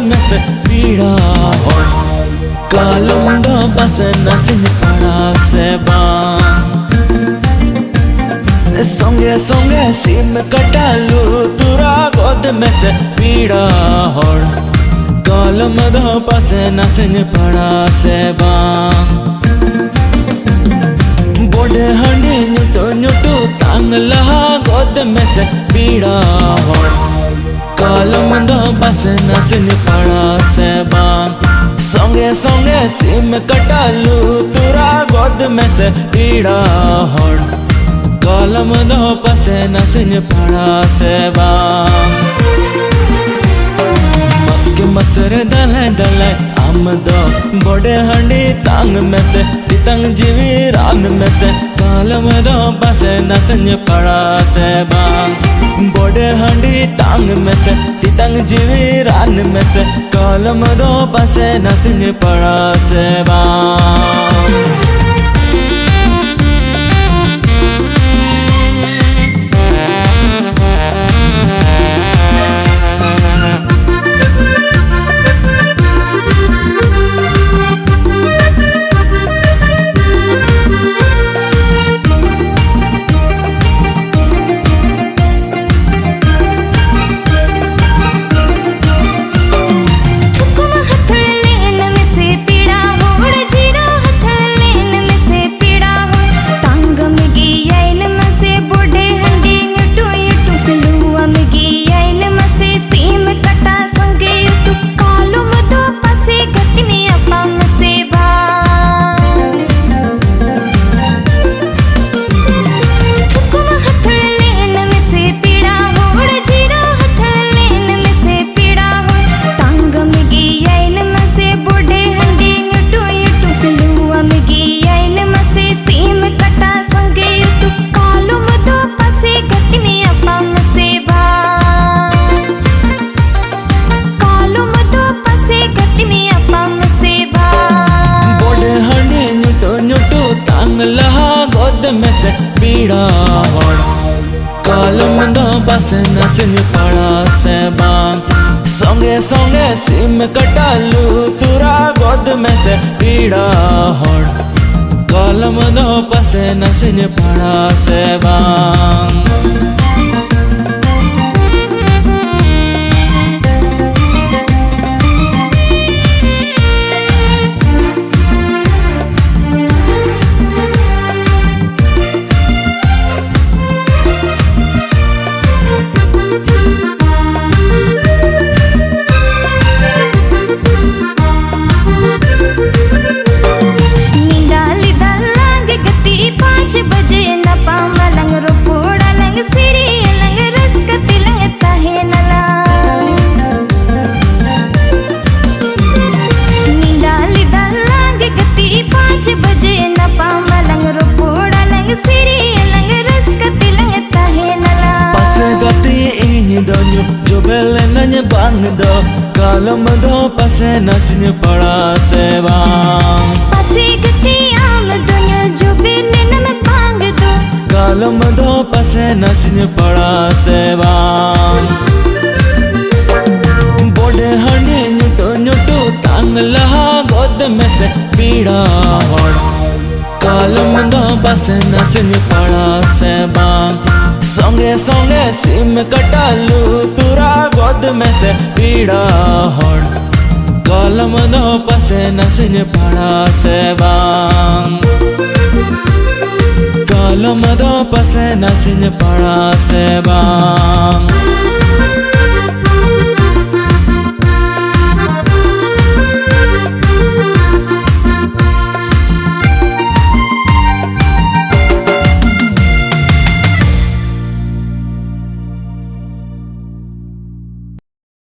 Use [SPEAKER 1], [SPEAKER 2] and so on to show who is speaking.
[SPEAKER 1] में से पीड़ा हो कालम दो बस नसिन पड़ा से संगे संगे सिम कटालू तुरा गोद में से पीड़ा हो कालम दो बस नसिन पड़ा से बोडे हंडी नुटो नुटो तांगला गोद में से पीड़ा हो कालम दो बस नसिन पड़ा से संगे संगे सिम कटालू तुरा गोद में से पीड़ा हो कालम दो बस नसिन पड़ा से मस्के मसरे दले दले आम दो बोडे हंडी तांग में से तितंग जीवी रान में से कालम दो बस नसिन पड़ा से बोडे हंडी तांग में से तितंग जीवी रान में से कालम दो बस नसिन पड़ा से गोद में से पीड़ा हो कालम दो बस नसिन पड़ा से संगे संगे सिम कटालू तुरा गोद में से पीड़ा हो कालम दो बस नसिन पड़ा से जो बेले नन्हे बांग दो कालम दो पसे नसिन पड़ा से
[SPEAKER 2] पसे गति आम दुनिया जो बेले नन्हे बांग दो
[SPEAKER 1] कालम दो पसे नसिन पड़ा से बोडे हंडी नुटो नुटो तांगला गोद में से पीड़ा हो कालम दो बस नसिन पड़ा से संगे संगे सिम कटालू तुरा गोद में से पीड़ा हो कालम दो बस नसिन पड़ा से कालम दो बस नसिन पड़ा से